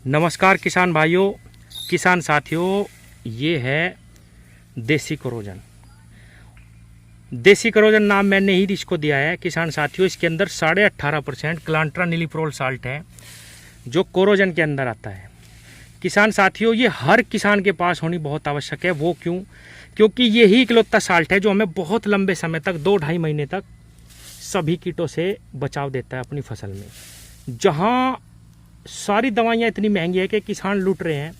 नमस्कार किसान भाइयों, किसान साथियों, ये है देसी क्रोजन। देसी क्रोजन नाम मैंने ही इसको दिया है किसान साथियों। इसके अंदर 18.5% क्लांट्रानिलीप्रोल साल्ट है जो क्रोजन के अंदर आता है। किसान साथियों, ये हर किसान के पास होनी बहुत आवश्यक है। वो क्यों? क्योंकि यही इकलौता साल्ट है जो हमें बहुत लंबे समय तक 2-2.5 महीने तक सभी कीटों से बचाव देता है अपनी फसल में। जहाँ सारी दवाइयाँ इतनी महंगी है कि किसान लूट रहे हैं,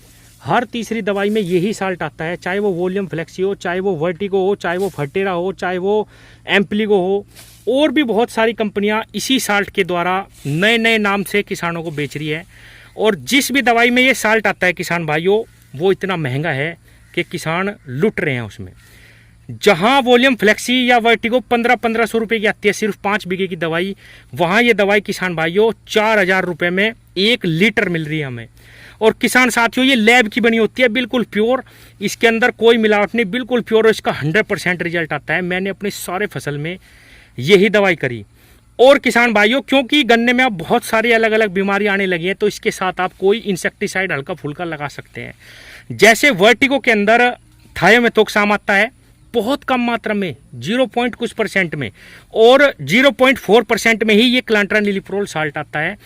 हर तीसरी दवाई में यही साल्ट आता है, चाहे वो वॉल्यूम फ्लेक्सी हो, चाहे वो वर्टिगो हो, चाहे वो फर्टेरा हो, चाहे वो एम्प्लीगो हो, और भी बहुत सारी कंपनियां इसी साल्ट के द्वारा नए नए नाम से किसानों को बेच रही है। और जिस भी दवाई में ये साल्ट आता है किसान भाइयों, वो इतना महंगा है कि किसान लूट रहे हैं उसमें। जहां वॉल्यूम फ्लेक्सी या वर्टिगो 1500 रुपये की आती है सिर्फ 5 बीघे की दवाई, वहां ये दवाई किसान भाइयों 4000 रुपये में 1 लीटर मिल रही है हमें। और किसान साथियों, ये लैब की बनी होती है, बिल्कुल प्योर, इसके अंदर कोई मिलावट नहीं, बिल्कुल प्योर, और इसका 100% रिजल्ट आता है। मैंने अपने सारे फसल में यही दवाई करी। और किसान भाइयों, क्योंकि गन्ने में अब बहुत सारी अलग अलग बीमारी आने लगी हैं, तो इसके साथ आप कोई इंसेक्टिसाइड हल्का फुल्का लगा सकते हैं। जैसे वर्टिगो के अंदर थायोमेथोक्साम आता है बहुत कम मात्रा में, 0. कुछ % में, और 0.4% में ही ये क्लांट्रानिलीप्रोल साल्ट आता है।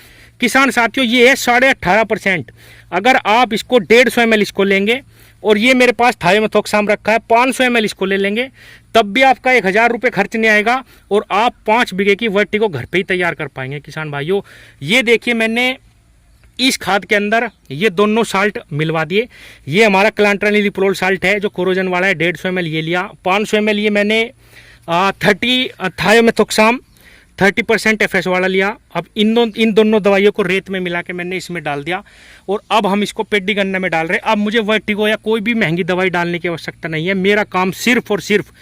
किसान साथियों, ये है 18.5%। अगर आप इसको 150 ml इसको लेंगे, और ये मेरे पास थायोमेथोक्साम रखा है 500 ml इसको ले लेंगे, तब भी आपका 1000 रुपये खर्च नहीं आएगा, और आप 5 बीघे की वर्टिगो घर पे ही तैयार कर पाएंगे। किसान भाइयों, ये देखिए, मैंने इस खाद के अंदर ये दोनों साल्ट मिलवा दिए। ये हमारा क्लांट्रानिलीप्रोल साल्ट है जो क्रोजन वाला है, 150 ml ये लिया। 500 ml ये मैंने 30 थायोमेथोक्साम 30% FS वाला लिया। अब इन दोनों दवाइयों को रेत में मिला के मैंने इसमें डाल दिया, और अब हम इसको पेडी गन्ना में डाल रहे हैं। अब मुझे वर्टिगो या कोई भी महंगी दवाई डालने की आवश्यकता नहीं है। मेरा काम सिर्फ और सिर्फ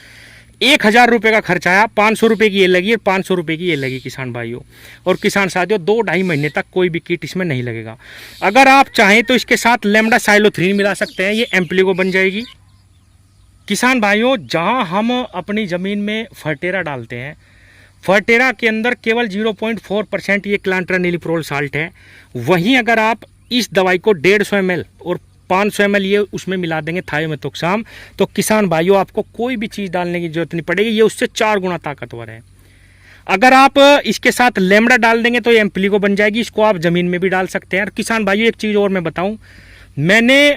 1000 रुपये का खर्च आया, 500 रुपये की ये लगी और 500 रुपये की ये लगी किसान भाइयों। और किसान साथियों, 2-2.5 महीने तक कोई भी कीट इसमें नहीं लगेगा। अगर आप चाहें तो इसके साथ लेमडा साइलोथ्रीन मिला सकते हैं, ये एम्प्लीगो बन जाएगी। किसान भाइयों, जहां हम अपनी ज़मीन में फर्टेरा डालते हैं, फर्टेरा के अंदर केवल 0.4% ये क्लांट्रानिलीप्रोल साल्ट है। वहीं अगर आप इस दवाई को 150 ml और 500 ml ये उसमें मिला देंगे थायोमेथोक्साम, तो किसान भाइयों आपको कोई भी चीज़ डालने की जरूरत नहीं पड़ेगी, ये उससे 4 गुना ताकतवर है। अगर आप इसके साथ लेमडा डाल देंगे तो ये एम्प्लीगो बन जाएगी, इसको आप ज़मीन में भी डाल सकते हैं। और किसान भाइयों, एक चीज़ और मैं बताऊं, मैंने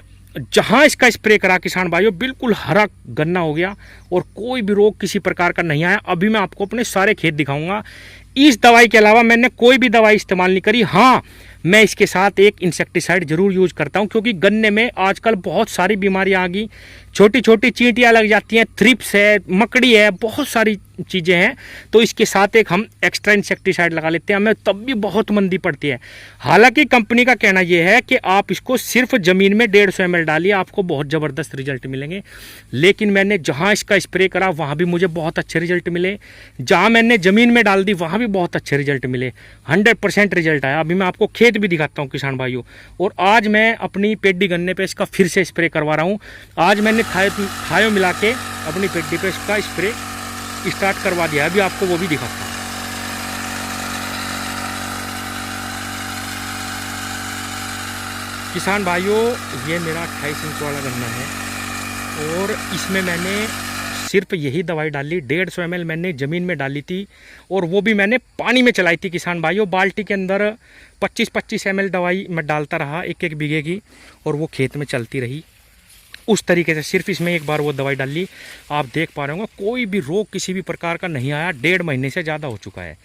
जहां इसका स्प्रे करा किसान भाइयों, बिल्कुल हरा गन्ना हो गया और कोई भी रोग किसी प्रकार का नहीं आया। अभी मैं आपको अपने सारे खेत दिखाऊंगा। इस दवाई के अलावा मैंने कोई भी दवाई इस्तेमाल नहीं करी। हाँ, मैं इसके साथ एक इंसेक्टिसाइड जरूर यूज करता हूं, क्योंकि गन्ने में आजकल बहुत सारी बीमारियां आ गई, छोटी छोटी चींटियां लग जाती हैं, थ्रिप्स है, मकड़ी है, बहुत सारी चीज़ें हैं। तो इसके साथ एक हम एक्स्ट्रा इंसेक्टिसाइड लगा लेते हैं, हमें तब भी बहुत मंदी पड़ती है। हालांकि कंपनी का कहना यह है कि आप इसको सिर्फ ज़मीन में 150 ml डालिए, आपको बहुत ज़बरदस्त रिजल्ट मिलेंगे। लेकिन मैंने जहाँ इसका स्प्रे करा वहाँ भी मुझे बहुत अच्छे रिजल्ट मिले, जहाँ मैंने ज़मीन में डाल दी वहाँ भी बहुत अच्छे रिजल्ट मिले, 100% रिजल्ट आया। अभी मैं आपको खेत भी दिखाता हूँ किसान भाइयों। और आज मैं अपनी पेडी गन्ने पे इसका फिर से स्प्रे करवा रहा हूँ। आज मैंने थायो मिला के अपनी पेडी पे इसका स्प्रे स्टार्ट करवा दिया। अभी आपको वो भी दिखाता हूँ। किसान भाइयों, ये मेरा 28 इंच वाला गन्ना है, और इसमें मैंने सिर्फ यही दवाई डाली। 150 ml मैंने ज़मीन में डाली थी, और वो भी मैंने पानी में चलाई थी किसान भाइयों। बाल्टी के अंदर 25-25 ml दवाई मैं डालता रहा 1-1 बीघे की, और वो खेत में चलती रही उस तरीके से। सिर्फ इसमें एक बार वो दवाई डाली, आप देख पा रहे होंगे कोई भी रोग किसी भी प्रकार का नहीं आया। 1.5 महीने से ज़्यादा हो चुका है।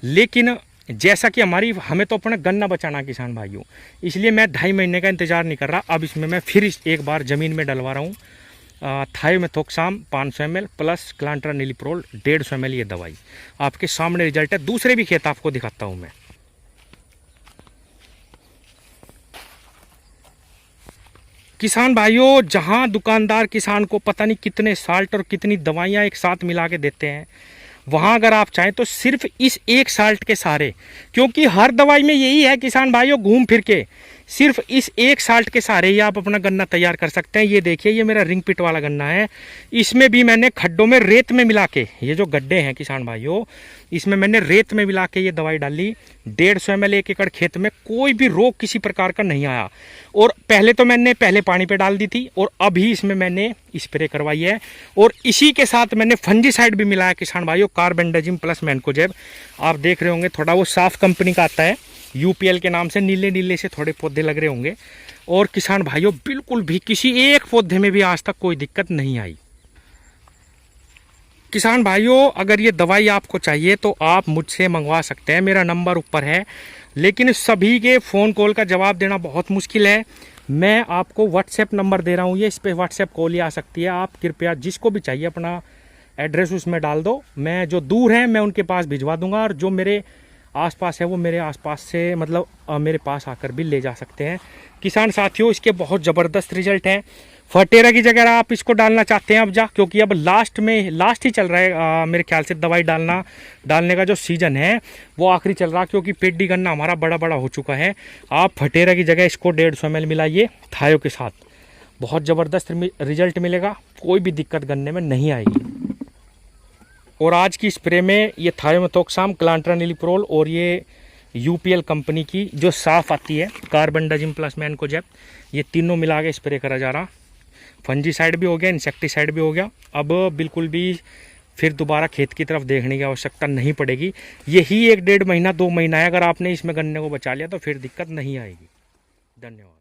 लेकिन जैसा कि हमें तो अपना गन्ना बचाना किसान भाइयों, इसलिए मैं 2.5 महीने का इंतज़ार नहीं कर रहा। अब इसमें मैं फिर एक बार ज़मीन में डलवा रहा हूँ थायोमेथोक्साम 500 ml प्लस क्लांट्रानिलीप्रोल 150 ml ये दवाई। आपके सामने रिजल्ट है। दूसरे भी खेत आपको दिखाता हूँ मैं। किसान भाइयों, जहां दुकानदार किसान को पता नहीं कितने साल्ट और कितनी दवाइयां एक साथ मिला के देते हैं, वहां अगर आप चाहें तो सिर्फ इस एक साल्ट के सहारे, क्योंकि हर दवाई में यही है किसान भाइयों, घूम फिर के सिर्फ इस एक साल्ट के सहारे ही आप अपना गन्ना तैयार कर सकते हैं। ये देखिए, ये मेरा रिंग पिट वाला गन्ना है। इसमें भी मैंने खड्डों में रेत में मिला के, ये जो गड्ढे हैं किसान भाइयों, इसमें मैंने रेत में मिला के ये दवाई डाली। 150 ml 1 एकड़ खेत में, कोई भी रोग किसी प्रकार का नहीं आया। और पहले तो मैंने पहले पानी पे डाल दी थी और अभी इसमें मैंने स्प्रे करवाई है। और इसी के साथ मैंने फंजीसाइड भी मिलाया किसान भाइयों, कार्बेंडाजिम प्लस मैनकोजेब। आप देख रहे होंगे, थोड़ा वो साफ कंपनी का आता है, यूपीएल के नाम से, नीले नीले से थोड़े पौधे लग रहे होंगे। और किसान भाइयों, बिल्कुल भी किसी एक पौधे में भी आज तक कोई दिक्कत नहीं आई। किसान भाइयों, अगर ये दवाई आपको चाहिए तो आप मुझसे मंगवा सकते हैं, मेरा नंबर ऊपर है। लेकिन सभी के फ़ोन कॉल का जवाब देना बहुत मुश्किल है। मैं आपको व्हाट्सएप नंबर दे रहा हूँ, ये इस पर व्हाट्सएप कॉल ही आ सकती है। आप कृपया जिसको भी चाहिए अपना एड्रेस उसमें डाल दो, मैं जो दूर है मैं उनके पास भिजवा दूंगा, और जो मेरे आसपास है वो मेरे आसपास से मतलब मेरे पास आकर भी ले जा सकते हैं। किसान साथियों, इसके बहुत ज़बरदस्त रिजल्ट हैं। फटेरा की जगह आप इसको डालना चाहते हैं अब क्योंकि अब लास्ट ही चल रहा है, मेरे ख्याल से दवाई डालने का जो सीज़न है वो आखिरी चल रहा, क्योंकि पेडी गन्ना हमारा बड़ा बड़ा हो चुका है। आप फटेरा की जगह इसको 150 ml मिलाइए थायो के साथ, बहुत ज़बरदस्त रिजल्ट मिलेगा, कोई भी दिक्कत गन्ने में नहीं आएगी। और आज की स्प्रे में ये थायोमेथोक्साम, क्लांट्रानिलीप्रोल और ये यूपीएल कंपनी की जो साफ आती है कार्बेंडाजिम प्लस मैनकोजेब, ये तीनों मिला के स्प्रे करा जा रहा। फंजीसाइड भी हो गया, इंसेक्टिसाइड भी हो गया। अब बिल्कुल भी फिर दोबारा खेत की तरफ देखने की आवश्यकता नहीं पड़ेगी। यही 1 डेढ़ महीना 2 महीना है, अगर आपने इसमें गन्ने को बचा लिया तो फिर दिक्कत नहीं आएगी। धन्यवाद।